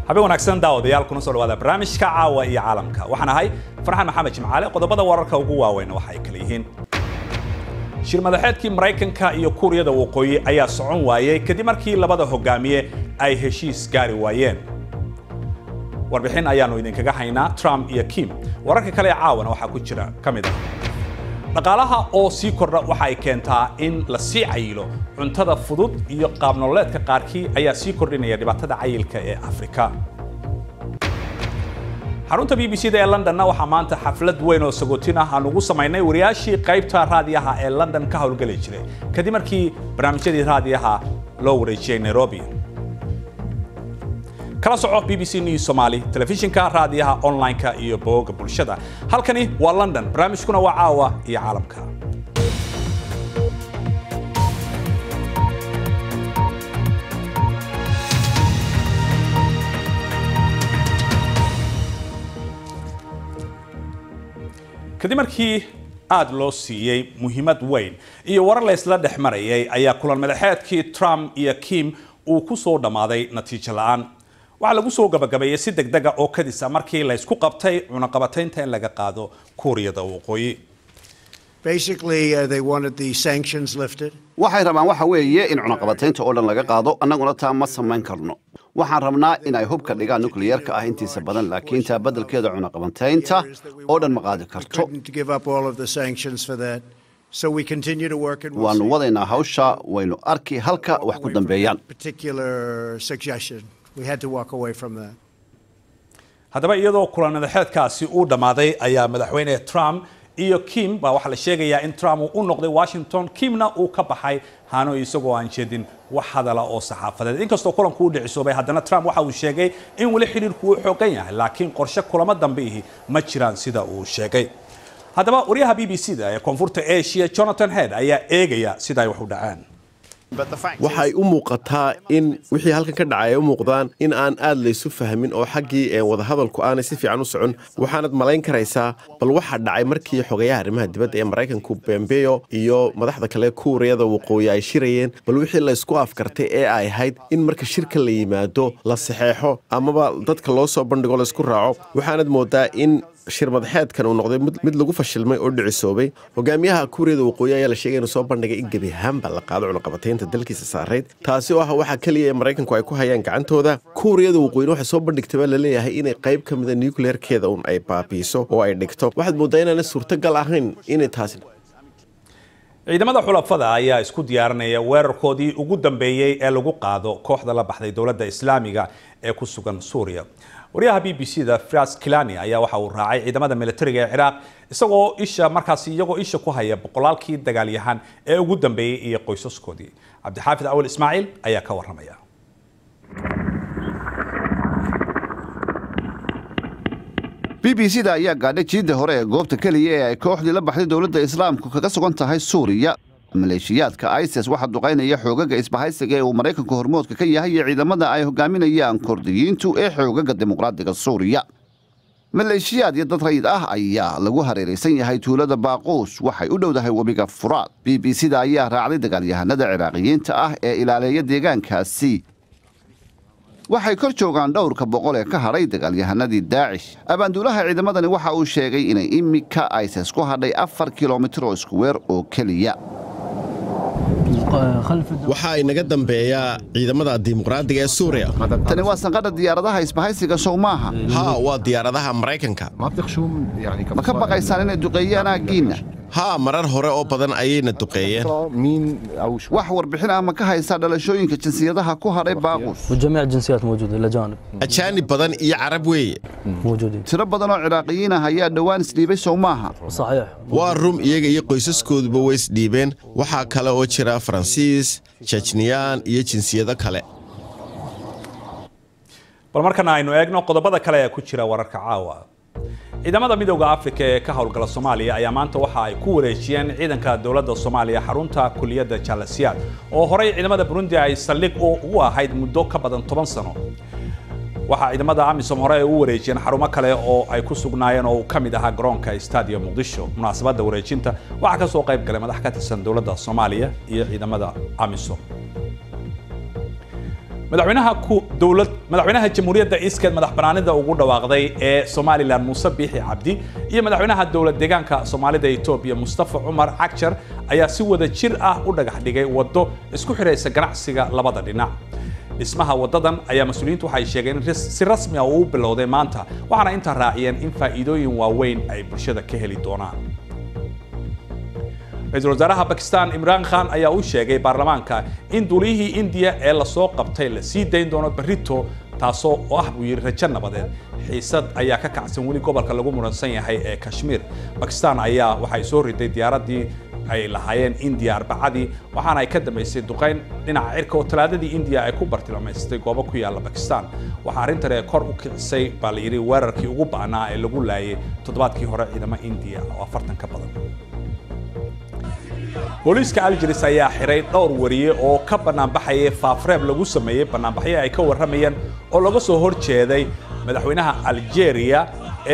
habeen wanaagsan daawadayaal kuna soo dhawaada barnaamijka caawa iyo caalamka waxaan ahay Farxaan Maxamed Jimcaale qodobada wararka ugu waaweyn waxa ay kala yihiin shir madaxeedkii Mareykanka iyo Kuuriyada Waqooyi ayaa socon waayay kadib markii labada hogaamiye ay heshiis gaari waayeen warbixin ayaanu idinkaga haynaa Trump iyo Kim wararka kale caawana waxa ku jira kamid ah dhaqaalaha oo sii kordha waxa ay keentaa in la sii cayilo cuntada fudud iyo qaab nololeedka qaarkii ayaa sii kordhinaya dhibaatada cayilka ee Afrika xarunta BBC-da ee London waxa maanta xaflad weyn oo sagootin ah aan ugu sameynay wariyaashii qaybta raadiyaha ee London ka howlgali jiray kadib markii barnaamijyadii raadiyaha loo wareejiyay Nairobi kala soco BBC News Somali telefishinka raadiyaha online-ka iyo bogga bulshada halkani waa London barnaamijkuna waa caawa iyo caalamka kadib markii aad loo siiyay muhiimad weyn iyo warar la isla dhexmarayay ayaa kulan madaxeedkii Trump iyo Kim uu ku soo dhamaaday natiijo la'aan waxa lagu soo gabagabeeyay si degdeg ah oo kadisa markii la isku qabtay cunaqabataynta in laga qaado Kuuriyada Waqooyi Basically they wanted the sanctions lifted waxay rabaan waxa weeye in cunaqabataynta oo dhan laga qaado annaguna taa ma samayn karno waxaan rabnaa in ay hubka dhigaan nuclear-ka ah intiisa badan laakiin taa beddelkeeda cunaqabataynta oo dhan ma qaadi karto waanu wadaynaa hawsha waynu arki halka wax ku dambeeyaan haddaba iyadoo kulan madaxeedkaasi uu dhamaaday ayaa madaxweyne Trump iyo Kim baa waxa la sheegayaa in Trump uu noqday Washington Kimna uu ka baxay haano isagoo aan jeedin wax hadala oo saxaafadeed inkastoo kulanku uu dhicisoobay haddana Trump waxa uu sheegay in wali xiriirku uu xooggan yahay laakiin qorshe kulamo dambe ma jiraan sida uu sheegay haddaba wariyaha BBC-da ee Koonfurta Asia Jonathan Head ayaa eegaya sida ay wax u dhacaan waxay u muuqataa in wixii halkan ka dhacay u muuqdaan in aan aad la isu fahmin oo xaggii wada hadalku aanay si fiican u socon waxaanad malayn karaysaa bal waxa dhacay markii xogayaha arrimaha dibadda ee Mareykanku Pompeo iyo madaxda kale Kuuriyada Waqooyi ay shirayeen bal wixii la isku afkartay ee ay ahayd in marka shirka la yimaado la saxeexo amaba dadka loo soo bandhigo la isku raaco waxaanad moodaa in shir madaxeedkan uu noqday mid lagu fashilmay oo dhicisoobay hogaamiyaha Kuuriyada Waqooyi ayaa la sheegay inuu soo bandhigay in gebi ahaanba la qaado cunaqabataynta dalkiisa saareed taasi oo ah waxa kaliya ee Mareykanku ay ku hayaan gacantooda Kuuriyada Waqooyi waxa soo bandhigtay la leeyahay in qayb ka mid ah nuclear-keeda ay baabiiso oo ay dhigto waxaad moodaa inaan suurtagal ahayn in taasi ciidamada xulafada ayaa isku diyaarinaya weerarkoodii ugu dambeeyay ee lagu qaado kooxda la baxday dawladda Islaamiga ee ku sugan Suuriya wariyaha BBC-da Firas Kilani ayaa waxa uu raacay ciidamada militariga ee Ciraaq iyagoo isha ku haya boqolaalkii dagaalyahan ee ugu dambeeyay iyo qoysaskoodii Cabdixaafid Awal Ismaaciil ayaa ka waramaya BBC-da ayaa gaadhay jiidda hore ee goobta kaliya ee ay kooxdii la baxday dawladda Islaamku kaga sugan tahay Suuriya maleeshiyaadka ISIS waxa duqeynaya xoogaga isbahaysiga ee uu Mareykanku hormoodka ka yahay iyo ciidamada ay hogaaminayaan Kurdiyiintu ee xoogaga dimuqraadiga Suuriya maleeshiyaad iyo dad rayid ah ayaa lagu hareeraysan yahay tuulada Baaquus waxay u dhowdahay webiga Furaad BBC-da ayaa raacday dagaalyahanada Ciraaqiyiinta ah ee ilaaleeya deegaankaasi waxay kor joogaan dhowrka boqol ee ka hadhay dagaalyahanadii Daacish abaanduulaha ciidamadani waxa uu sheegay inay imika ISIS ku hadhay 4 kiiloomitir oo iskuweer oo kaliya waxa ay naga dambeeyaa ciidamada dimuqraadiga ee Suuriya tani waa sanqadha diyaaradaha isbahaysiga Soomaha waa diyaaradaha Mareykanka ma ka baqaysaan inay duqeeyaan aagiina marar hore oo badan ayayna duqeeyeen wax warbixin ah ma ka haysaa dhalashooyinka jinsiyadaha ku hadhay Baaquus وجميع الجنسيات موجودة الأجانب ajaanib badan iyo carab weeye موجودين tiro badan oo Ciraaqiyiin ah ayaa dhawaan isdhiibay Soomaha صحيح waa rum iyaga iyo qoysaskooduba way isdhiibeen waxaa kale oo jira Faransiis Chechniyaan iyo jinsiyado kale bal markana aynu eegno qodobada kale ee ku jira wararka caawa ciidamada midowga Afrika ee ka howlgala Soomaaliya ayaa maanta waxa ay ku wareejiyeen ciidanka dawladda Soomaaliya xarunta kuliyadda Jaalasiyaad oo horay ciidamada Burundi ay saldhig u ahayd muddo ka badan 10 sano waxa ciidamada AMISOM hore ay u wareejiyeen xarumo kale oo ay ku sugnaayeen oo ka mid ah garoonka Stadium Muqdisho munaasabadda wareejinta waxa ka soo qayb galay madax ka tirsan dawladda Soomaaliya iyo ciidamada AMISOM madaxweynaha jamhuuriyadda iskeed madax banaanida ugu dhawaaqday ee Somaliland Muuse Biixi Cabdi iyo madaxweynaha dowlad deegaanka Soomaalida Itoobiya Mustafa Umar Cagjar ayaa si wada jir ah u dhagax dhigay wado isku xiraysa ganacsiga labada dhinac. dhismaha wadadan ayaa mas'uuliyiintu waxay sheegeen in si rasmi ah uu bilowday maanta waxaana inta raaciyeen in faa'iidooyin waaweyn ay bulshada ka heli doonaan. Ra'iisul Wasaaraha Pakistan Imran Khan ayaa u sheegay baarlamaanka in duulihii India ee la soo qabtay la sii dayn doono berrito taasoo buu yiri rajo nabadeed. xiisad ayaa ka kacsan weli gobolka lagu muransan yahay ee Kashmir. Pakistan ayaa waxay soo riday diyaaradii ay lahaayeen India arbacadii waxaana ay ka dambeysay duqeyn dhinaca cirka oo talaadadii India ay ku bartilmaameystay goobo ku yaala Pakistan. Waxa arrintan ay kor u kicisay baa la yiri weerarkii ugu ba'naa ee lagu laayay toddobaadkii hore ciidamada India oo 40 ka badan. booliiska Algeria ayaa xiray dhowr wariye oo ka banaanbaxayay faafreeb lagu sameeyay banaanbaxyo ay ka waramayeen oo laga soo horjeeday madaxweynaha Algeria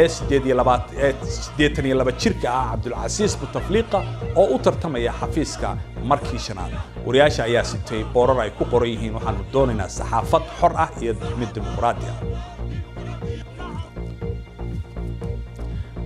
ee 82 jirka ah Abdulaziz Bouteflika oo u tartamaya xafiiska markii shanaad. wariyaasha ayaa sitay boorar ay ku qoran yihiin waxaan doonaynaa saxaafad xor ah iyo mid dimuqraadi ah.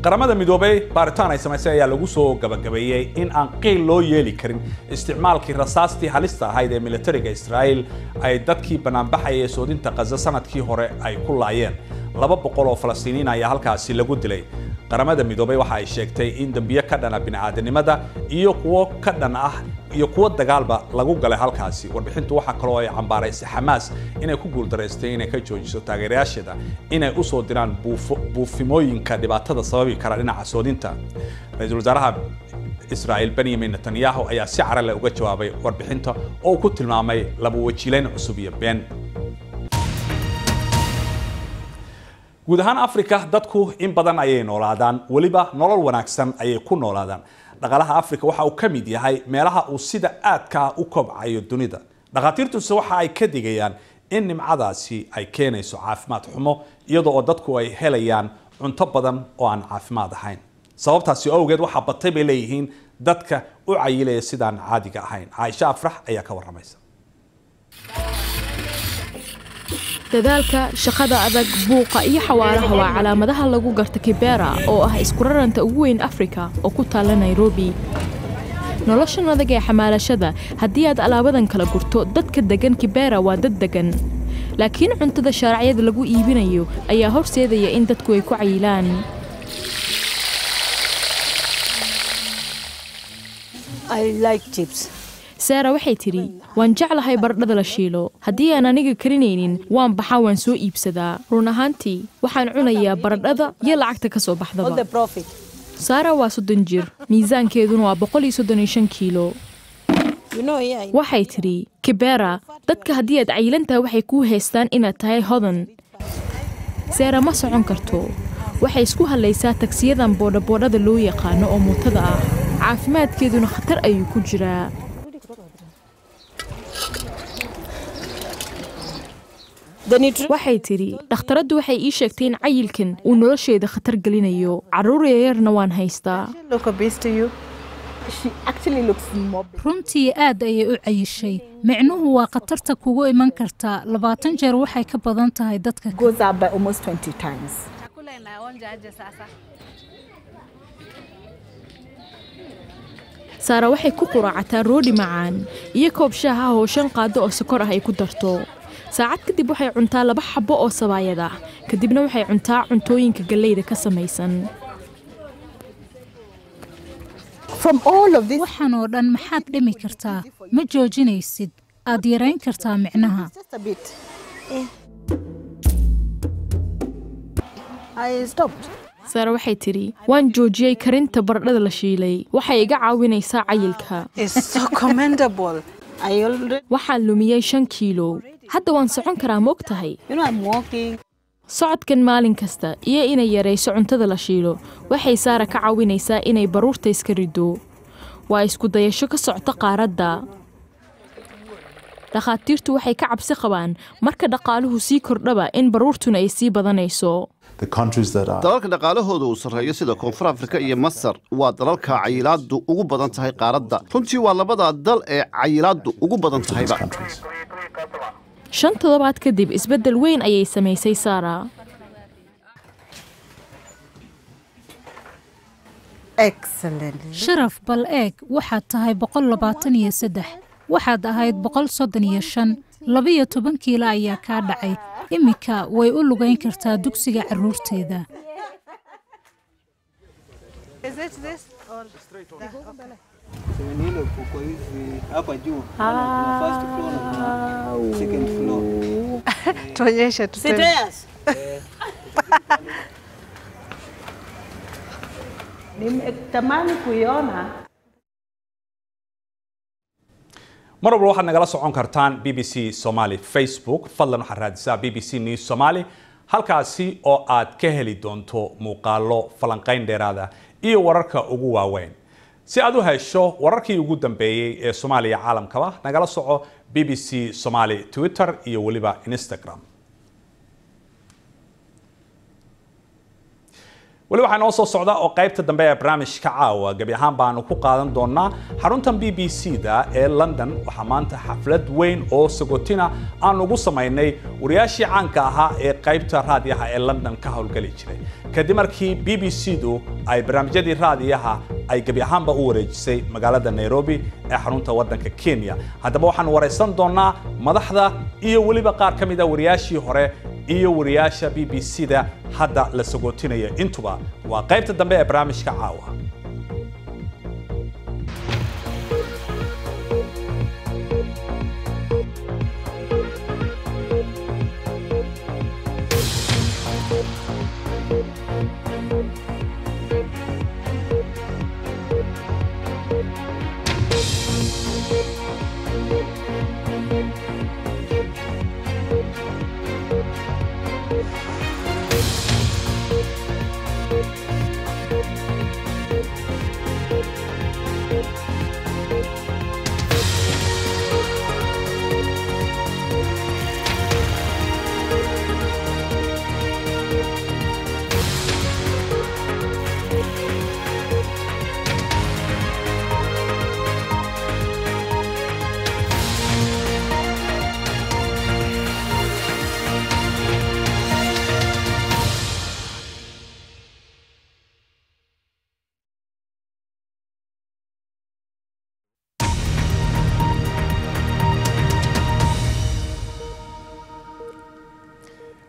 qaramada midoobay baaritaan ay samaysay ayaa lagu soo gabagabeeyay in aan qiil loo yeeli karin isticmaalkii rasaastii halista ahayd ee militariga Israa'iil ay dadkii banaanbaxayay soodinta Gaza sanadkii hore ay ku laayeen. 200 oo Falastiiniin ayaa halkaasi lagu dilay. qaramada midoobay waxa ay sheegtay in dambiyo ka dhana bini'aadanimada iyo kuwo ka dhan ah iyo kuwo dagaalba lagu galay halkaasi. warbixintu waxa kale oo ay cambaaraysay Hamas inay ku guuldareystay inay ka joojiso taageerayaasheeda inay u soo diraan buufimooyinka dhibaatada sababi kara dhinaca soodinta. Ra'iisul Wasaaraha Israa'iil Benjamin Netanyahu ayaa si carale uga jawaabay warbixinta oo ku tilmaamay laba wajiileyn cusub iyo been. guud ahaan Afrika dadku in badan ayay noolaadaan waliba nolol wanaagsan ayay ku noolaadaan. dhaqaalaha Afrika waxa uu ka mid yahay meelaha uu sida aadka u kobcayo dunida. dhaqaatiirtu waxa ay ka digayaan in nimcadaasi ay keenayso caafimaad xumo iyadoo oo dadku ay helayaan cunto badan oo aan caafimaad ahayn. sababtaasi awgeed waxa batay bay leeyihiin dadka u cayilaya sidaan caadiga ahayn. Aisha Afrax ayaa ka waramaysa. dadaalka shaqada adag buuqa iyo xawaaraha waa calaamadaha lagu garto Kibera oo ah isku raranta ugu weyn Afrika oo ku taala Nairobi. nolosha adag ee xamaalashada haddii aad alaabadan kala gurto dadka degan Kibera waa dad degan laakiin cuntada sharciyada lagu iibinayo ayaa horseedaya in dadku ay ku cayilaan. I like chips. Sarah waxay tiri waan jeclahay baradhada la shiilo haddii aan aniga karinaynin waan baxaa waan soo iibsadaa run ahaantii waxaan cunayaa baradhada iyo lacagta ka soo baxdaba. Sarah waa 30 jir miisaankeeduna waa 135 kiilo. waxay tiri Kibera dadka haddii aad cayilantahay waxay ku haystaan inaad tahay hodan. Sarah ma socon karto waxay isku halaysaa taksiyadan boodada loo yaqaano oo mootada ah caafimaadkeeduna khatar ayuu ku jiraa. waxay tiri dhakhtaradu waxay ii sheegtay in cayilkan uu nolosheeda khatar gelinayo caruur yarna waan haystaa. runtii aad ayay u cayishay micnuhu waa khatarta kugu iman kartaa 20 jeer waxay ka badan tahay dadka Sarah waxay ku quraacataa roodi macaan iyo koob shaah ah oo 5 qaado oo sokor ah ay ku darto. saacad kadib waxay cuntaa 2 xabbo oo sabaayad ah kadibna waxay cuntaa cuntooyinka galeyda ka samaysan. waxaan oo dhan maxaad dhimi kartaa ma joojinaysid aad yarayn kartaa micnaha. Sarah waxay tiri waan joojiyay karinta baradhada la shiilay waxay iga caawinaysaa cayilka. waxaan lumiyay 5 kiilo hadda waan socon karaa ma ogtahay. socodkan maalin kasta iyo inay yareyso cuntada la shiilo waxay Sarah ka caawinaysaa inay baruurta iska rido. waa isku dayasho ka socota qaaradda. dhaqaatiirtu waxay ka cabsi qabaan marka dhaqaaluhu sii kordhaba in baruurtuna ay sii badanayso. dalalka dhaqaalahooda uu sarreeyo sida Koonfur Afrika iyo Masar waa dalalka cayilaadu ugu badan tahay qaaradda. runtii waa labada dal ee cayilaadu ugu badan tahayba. 5 toddobaad kadib isbeddel weyn ayay samaysay Sarah. Excellent. sharaf bal eeg waxaad tahay 123 waxaad ahayd 135 12 kiilo ayaa kaa dhacay imika way u lugayn kartaa dugsiga caruurteeda Is it this or tuonyeshe tuseme. Nimetamani kuiona. mar walba waxaad nagala socon kartaan BBC Somali Facebook fadlan waxaad raadisaa BBC News Somali halkaasi oo aad ka heli doonto muuqaalo falanqayn dheeraada iyo wararka ugu waaweyn si aad u hesho wararkii ugu dambeeyay ee Soomaaliya caalamkaba nagala soco BBC Somali Twitter iyo waliba Instagram wali waxaan oo soo socda oo qaybta dambe ee barnaamijka caawa gabi ahaan baanu ku qaadan doonaa xaruntan BBC-da ee London waxa maanta xaflad weyn oo sagotina aan ugu sameynay wariyaashii caanka ahaa ee qaybta raadiyaha ee London ka howlgali jiray kadib markii BBC-du ay barnaamijyadii raadiyaha ay gabi ahaanba u wareejisay magaalada Nairobi ee xarunta wadanka Kenya haddaba waxaan wareysan doonaa madaxda iyo waliba qaar kamid ah wariyaashii hore iyo wariyaasha BBC-da hadda la sagootinayo intuba waa qaybta dambe ee barnaamijka caawa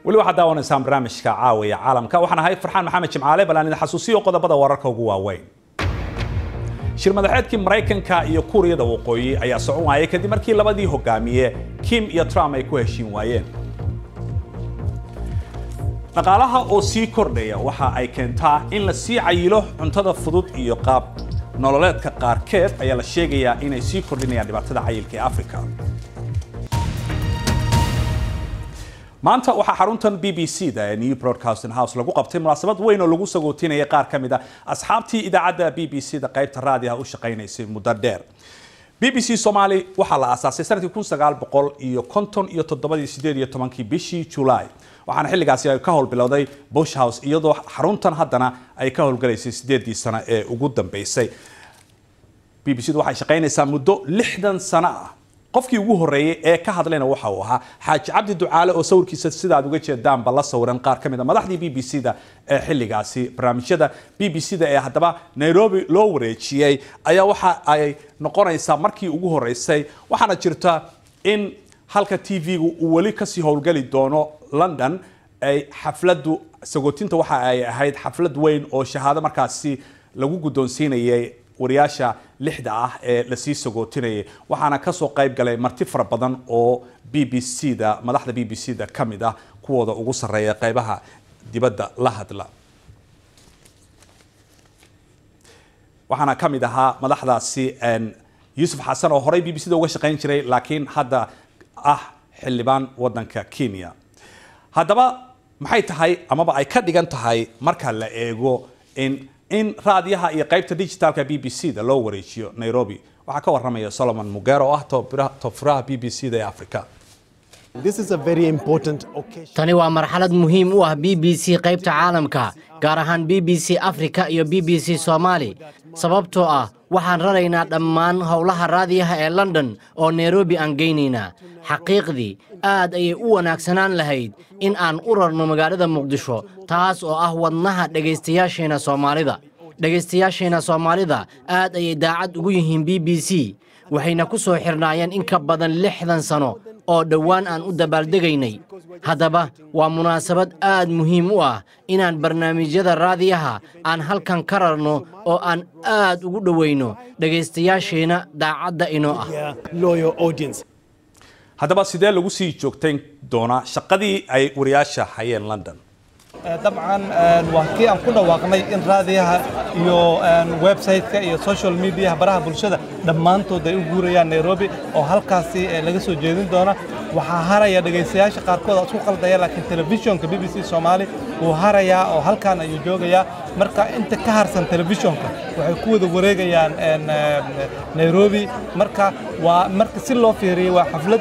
wali waxa daawanaysan barnaamijka caawiya caalamka waxaan ahay Farxaan Maxamed Jimcaale balaan xasuusiyo qodobada wararka ugu waaweyn shir madaxeedkii Mareykanka iyo Kuuriyada Waqooyi ayaa socon waayay kadib markii labadii hogaamiye Kim iyo Trump ay ku heshiin waayeen dhaqaalaha oo sii kordhaya waxa ay keentaa in la sii cayilo cuntada fudud iyo qaab nololeedka qaarkeed ayaa la sheegayaa inay sii kordhinayaan dhibaatada cayilka ee Afrika maanta waxa xaruntan BBC-da ee New Broadcasting House lagu qabtay munaasabad weyn oo lagu sagootinayay qaar kamid ah asxaabtii idaacadda BBC-da qaybta raadiyaha u shaqeynaysay muddo dheer BBC Somali waxa la aasaasay sanadkii 1957 bishii July waxaana xilligaasi ay ka howlbilowday Bush House iyadoo xaruntan haddana ay ka howlgalaysay 8 sano ee ugu dambeysay BBC-du waxay shaqeynaysaa muddo 60 sano ah qofkii ugu horeeyay ee ka hadlayna waxa uu ahaa Xaaji Cabdi Ducaale oo sawirkiisa sida aad uga jeedaan bal la sawiran qaar kamid ah madaxdii BBC-da ee xilligaasi barnaamijyada BBC-da ee haddaba Nairobi loo wareejiyay ayaa waxa ay noqonaysaa markii ugu horeysay waxaana jirta in halka TV-gu uu wali ka sii howlgali doono London ay xafladu sagootinta waxa ay ahayd xaflad weyn oo shahaado markaasi lagu guddoonsiinayay wariyaasha lixda ah ee la sii sagootinayay waxaana ka soo qayb galay marti fara badan oo BBC-da madaxda BBC-da kamid ah kuwooda ugu sareeya qaybaha dibadda la hadla waxaana kamid ahaa madaxdaasi Yusuf Xasan oo horey BBC-da uga shaqeyn jiray laakiin hadda ah xildhibaan wadanka Kenya haddaba maxay tahay amaba ay ka dhigan tahay marka la eego in raadiyaha iyo qaybta digitalka BBC-da loo wareejiyo Nairobi waxa ka waramaya Solomon Mugero oo ah tababaraha BBC-da ee Afrika tani waa marxalad muhiim u ah BBC qaybta caalamka gaar ahaan BBC Afrika iyo BBC Soomaali sababtoo ah waxaan raraynaa dhammaan howlaha raadiyaha ee London oo Nairobi aan geynaynaa xaqiiqdii aad ayay u wanaagsanaan lahayd in aan u rarno magaalada Muqdisho taas oo ah wadnaha dhagaystayaasheena Soomaalida aad ayay daacad ugu yihiin BBC waxayna ku soo xirnaayeen in ka badan 60 sano oo dhawaan aan u dabaaldegaynay haddaba waa munaasabad aad muhiim u ah inaan barnaamijyada raadiyaha aan halkan ka rarno oo aan aad ugu dhaweyno dhagaystayaasheena daacadda inoo ah haddaba sidee lagu sii joogtayn doonaa shaqadii ay wariyaasha hayeen London طبعا وكي أن كنا واقني إن راضيها يو ويب-سايتك يو سوشيال ميديا براها بلشدة دمانتو دا يقولوا نيروبي أو هالكاسي لقصو جيدين دونا وحهاريا دقيسياش قاركود أسوق الديا لكن تلفزيون كBBC Somali وهاريا أو هالكان يجوجيا مركا أنت كهرسن تلفزيونك وحكود وريجيا نيروبي مركا ومركا سيلو فيري وحفلة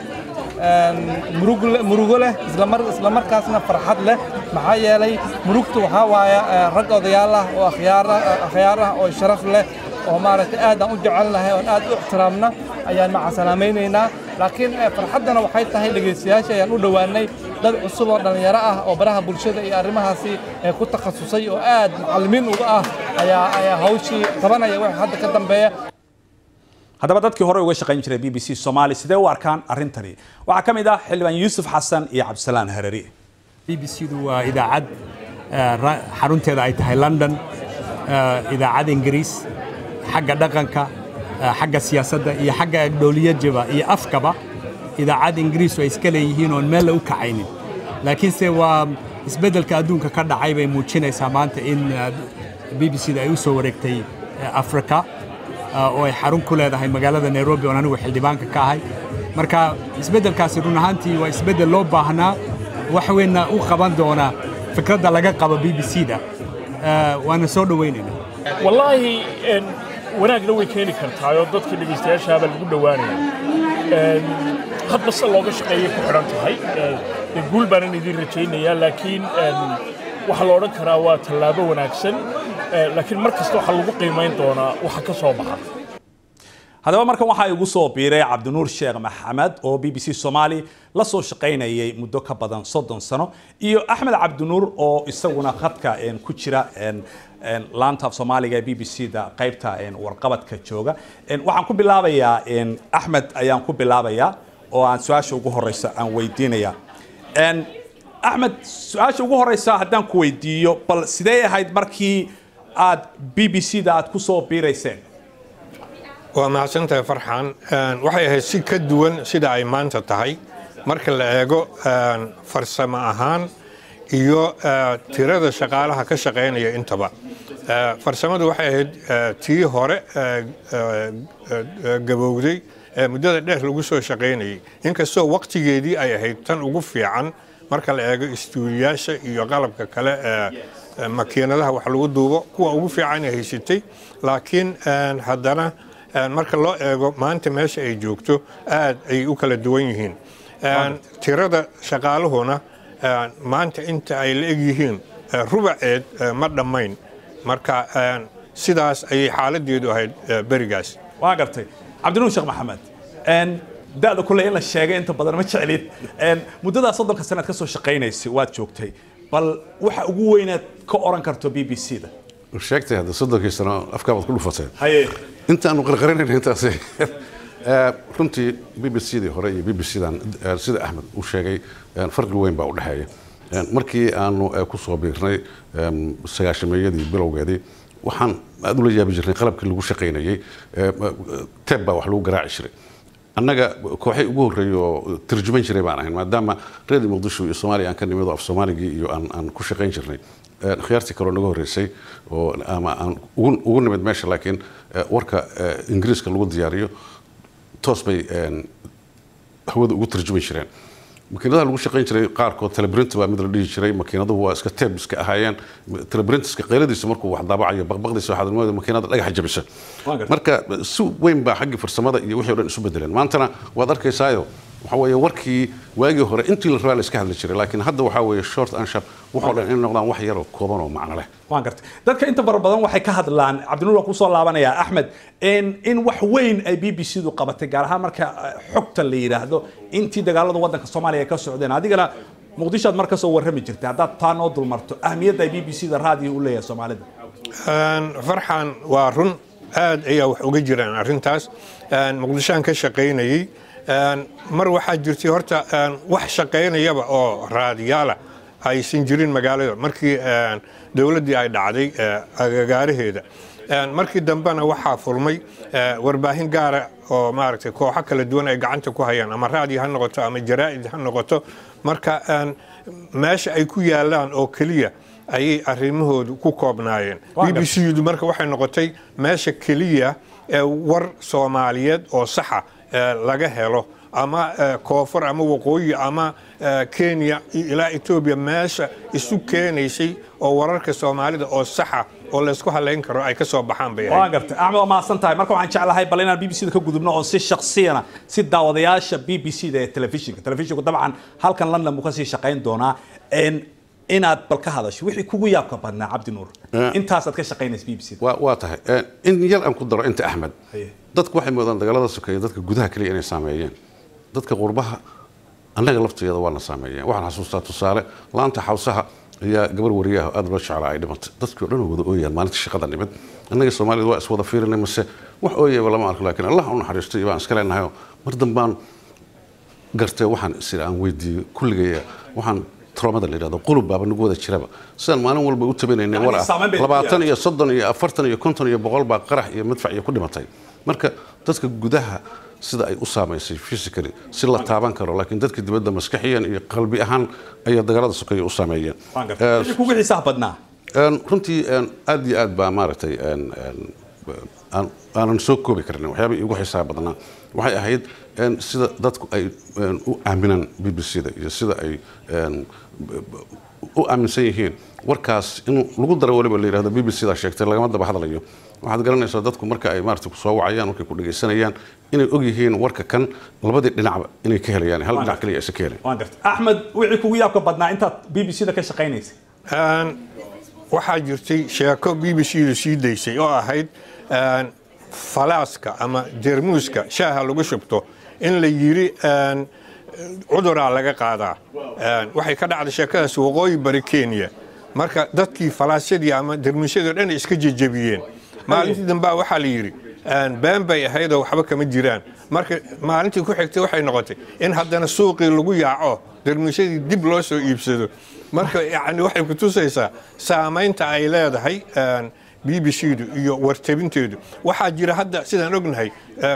murugo leh isla markaasna farxad leh maxaa yeelay murugtu waxa waaya rag odayaal ah oo akhyaar ah oo sharaf leh oo maaragtay aad aan u jecelnahay oo aad u ixtiraamna ayaan maca salaamaynaynaa laakiin farxadana waxay tahay dhageystayaasha ayaan u dhawaanay dad cusub oo dhalinyaro ah oo baraha bulshada iyo arrimahaasi ku takhasusay oo aad macallimiin uga ah ayaa hawshii qabanaya wax hadda ka dambeeya haddaba dadkii hore uga shaqayn jiray BBC Somali sidee u arkaan arrintani waxa kamid ah xildhibaan Yuusuf Xasan iyo Cabdisalaan Harari BBC-du waa idaacad xarunteeda ay tahay London idaacad Ingiriis xagga dhaqanka xagga siyaasadda iyo xagga dawliyadda iyo afkaba idaacad Ingiriis way iska leeyihiin oo meel u kacaynin laakiin se waa isbedelka adduunka ka dhacay bay muujinaysaa maanta in BBC-da ay u soo wareegtay Afrika oo ay xarun ku leedahay magaalada Nairobi oo anigu xildhibaanka ka ahay marka isbedelkaasi run ahaantii waa isbedel loo baahnaa wax weyn u qaban doona fikradda laga qabo BBC-da waana soo dhaweynayna wallahi wanaagna way keeni kartaa oo dadka dhageystayaasha lagu dhawaanayo hadba si looga shaqeeyo ku xiran tahay guul baan idin rajaynayaa laakiin waxa la oran karaa waa tallaabo wanaagsan laakiin markasta waxa lagu qiimeyn doonaa waxa ka soo baxa haddaba markan waxa igu soo biiray Cabdinuur Sheekh Maxamed oo BBC Somali la soo shaqaynayay muddo ka badan 30 sano iyo Axmed Cabdinuur oo isaguna khadka ku jira laanta Soomaaliga BBC-da qaybta warqabadka jooga waxaan ku bilaabayaa Axmed ayaan ku bilaabayaa oo aan su'aasha ugu horeysa aan weydiinaya Axmed su'aasha ugu horeysa haddaan ku weydiiyo bal sidee ahayd markii aad BBC-da aad ku soo biirayseen waa mahadsantahay Farxaan waxay ahayd si ka duwan sida ay maanta tahay marka la eego farsamo ahaan iyo tirada shaqaalaha ka shaqeynaya intaba farsamadu waxay ahayd tii hore gabowday muddada dheer lagu soo shaqeynayay inkastoo waqtigeedii ay ahayd tan ugu fiican marka la eego istuudiyaasha iyo qalabka kale makiinadaha wax lagu duubo kuwa ugu fiican ay haysatay laakiin haddana marka loo eego maanta meesha ay joogto aad ay u kala duwan yihiin tirada shaqaaluhuna maanta inta ay la eg yihiin rubaceed ma dhammayn marka sidaas ayay xaaladeedu ahayd berigaas waa gartay Cabdinuur Sheekh Maxamed da'da kule in la sheegay inta badan ma jeclid muddada 30 sano ka soo shaqeynaysay waad joogtay bal waxa ugu weynaad ka oran karto BBC-da sheegtay hada 30 sano afkaabad ku dhufatay haye inta aanu qarqaranayn intaas runtii BBC-da hore iyo BBC-dan sida Axmed uu sheegay farqi weyn baa u dhaxeeya markii aanu ku soo biirnay sagaashameeyadii bilowgeedii waxaan aad ula yaabi jirnay qalabkii lagu shaqeynayay tab baa wax lagu garaaci jiray annaga kooxay ugu horeeyay oo tarjuman jiray baan ahayn maadaama reer Muqdisho iyo Soomaaliya aan ka nimid af Soomaaligi iyo aan ku shaqeyn jirnay khiyaartii kale naga horeysay oo ama aan ugu nimid meesha laakiin warka Ingiriiska lagu diyaariyo toos bay hawada ugu tarjuman jireen makiinadaha lagu shaqeyn jiray qaarkood teleprint baa mid la dhigi jiray makiinaduhu waa iska tab iska ahaayeen teleprintiska qeyladiisa markuu wax daabacayo baqbaqdiisa waxaad moodaa makiinada dhagax jabisa marka si weyn baa xagga farsamada iyo wixii oo dhan isu bedeleen maantana waad arkaysaayo waxa weeye warkii waagii hore intii la rabaa la iska hadli jiray laakiin hadda waxa weeye short and sharp wuxuu dhan in noqdaan wax yar oo kooban oo macno leh waan gartay dadka inta badan waxay ka hadlaan Cabdinuur waa ku soo laabanaya Axmed in wax weyn ay BBC-du qabatay gaar ahaan marka xogta la yiraahdo intii dagaalada wadanka Soomaaliya ka socdeen adigana muqdisho marka soo warrami jirtay hadda taan oo dulmarto ahmiyadda ay BBC-da raadiyo u leeyahay Soomaalida farxan waa run aad ayaa wax uga jiraan arrintaas muqdishaan ka shaqaynayay mar waxaa jirtay horta wax shaqaynayaba oo raadiyaala aysan jirin magaalada markii dawladdii ay dhacday agagaaraheeda markii dambena waxaa fulmay warbaahin gaara oo maaragtay kooxo kala duwan ay gacanta ku hayaan ama raadiyo ha noqoto ama jaraa'id ha noqoto marka meesha ay ku yaalaan oo keliya ayay arrimahoodu ku koobnaayeen BBC-du marka waxay noqotay meesha keliya ee war Soomaaliyeed oo saxa laga helo ama koonfur ama waqooyi ama Kenya ilaa Ethiopia meesha isu keenaysay oo wararka Soomaalida oo saxa oo la isku haleyn karo ay ka soo baxaan bay waan gartay Axmed ma santahay marka waxaan jeclahay bal inaan BBC-da ka gudubno oo si shakhsiyana si daawadayaasha BBC-da ee telefishinka dabcan halkan London buu ka sii shaqayn doonaa inaad bal ka hadasho wixii kugu yaabka badnaa Cabdinuur intaas aad ka shaqaynaysa BBC-da waa tahay in yar aan ku daro inta Axmed dadku waxay moodaan dagaalada sokeeye dadka gudaha kaliya inay saameeyeen dadka qurbaha annaga lafteeda waa na saameeyeen waxaan xasuustaa tusaale laanta Xawsaha ayaa gabar wariyaha aad loo jeclaa ay dhimatay dadkii oo dhan wada ooyaan maalintii shaqada nimid annaga Soomaalida waa iswada fiirinay mise wax ooyaba lama arko laakiin Allah u naxariistay baan iska leenahay mar dambaan gartay waxaan aan weydiiyay kulligay waxaan traumada la yiraahdo qulub baaba nagu wada jiraba sidaan maalin walba u tabanayna war 20 iyo 30 iyo 40 iyo 50 iyo 100 baa qarax iyo madfac iyo ku dhimatay marka dadka gudaha sida ay u saameysay physically si la taaban karo laakiin dadka dibadda maskaxiyan iyo qalbi ahaan ay dagaalada sokeeye u saameeyeen kugu xisaab badnaa runtii aad iyo aad baa maaragtay aanan soo koobi karin waxyaaba igu xisaab badnaa waxay ahayd sida dadku ay u aaminaan BBC-da iyo sida ay u aaminsan yihiin warkaas in lagu daro waliba la yiraahdo BBC-da sheegtay lagama daba hadlayo waxaad garanaysaa dadku marka ay maartay ku soo wacayaan markay ku dhageysanayaan inay og yihiin warka kan labadii dhinacba inay ka helayaan hal dhinac kaliya aysan ka helin waan gartay Axmed wixii kugu yaabka badnaa intaad BBC-da ka shaqaynaysay waxaa jirtay sheeko BBC-du sii daysay oo ahayd falaaska ama jermuuska shaaha lagu shubto in la yiri cuduraa laga qaadaa waxay ka dhacday sheekadaas waqooyi bari Kenya marka dadkii falaasyadii ama jermuusyada dhan iska jajabiyeen maalintii dambe waxaa la yiri been bay ahayd oo waxba kama jiraan marka maalintii ku xigtay waxay noqotay in haddana suuqii lagu yaaco jermuusyadii dib loo soo iibsado marka yani waxay ku tusaysaa saamaynta ay leedahay BBC-du iyo wartabinteedu waxaa jira hadda sidaan ognahay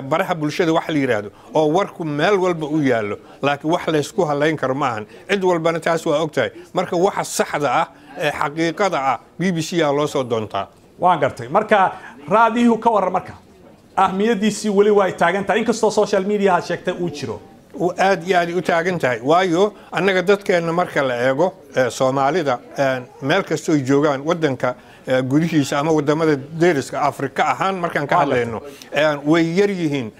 baraha bulshada wax la yiraahdo oo warku meel walba u yaalo laakiin wax la isku haleyn karo maahan cid walbana taas waa ogtahay marka waxa saxda ah ee xaqiiqada ah BBC-yaa loo soo doontaa waan gartay marka raadiyo ka waran marka ahmiyadiisi wali way taagan tahay inkastoo social media ha sheegtay uu jiro aad iyo aad u taagan tahay waayo annaga dadkeena marka la eego Soomaalida meel kastoo ay joogaan wadanka gudihiisa ama wadamada deeriska Afrika ahaan markaan ka hadlayno way yar yihiin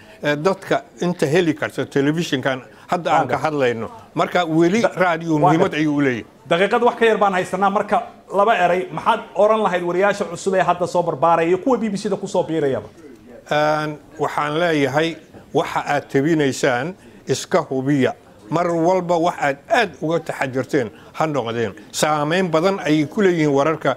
dadka inta heli karta telefishinkan hadda aan ka hadlayno marka weli raadiyo muhiimad ay u leeyahay daqiiqad wax ka yar baan haysanaa marka laba eray maxaad oran lahayd wariyaasha cusub ee hadda soo barbaaraya kuwa BBC-da ku soo biirayaba waxaan leeyahay waxa aad tabinaysaan iska hubiya mar walba wax aad uga taxadirteen ha noqdeen saameyn badan ay ku leeyihiin wararka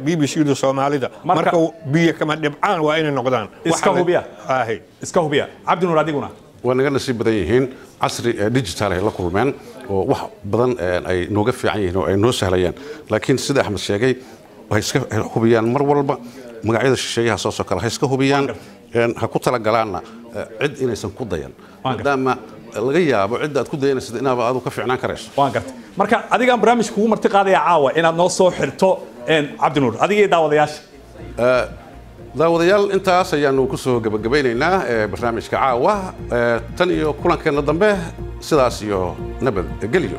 BBC-da Soomaalida marka biyo kama dhibcaan waa inay noqdaan iska hubiya Cabdinuur adiguna waa naga nasiib badan yihiin casri digital ay la kulmeen oo wax badan ay nooga fiican yihiin oo ay noo sahlayaan laakiin sida Axmed sheegay waxay iska hubiyaan mar walba magacyada shisheeyaha soo kala iska hubiyaan ha ku tala galaana cid inaysan ku dayan maadaama laga yaabo cid aad ku dayanaysid inaaba aad ka fiicnaan karayso waan gartay marka adiga barnaamij kugu marti qaadaya caawa inaad noo soo xirto Cabdinuur adiga daawadayaasha daawadayaal intaas ayaanu ku soo gabagabaynaynaa barnaamijka caawa tan iyo kulankeena dambe sidaas iyo nabad geliyo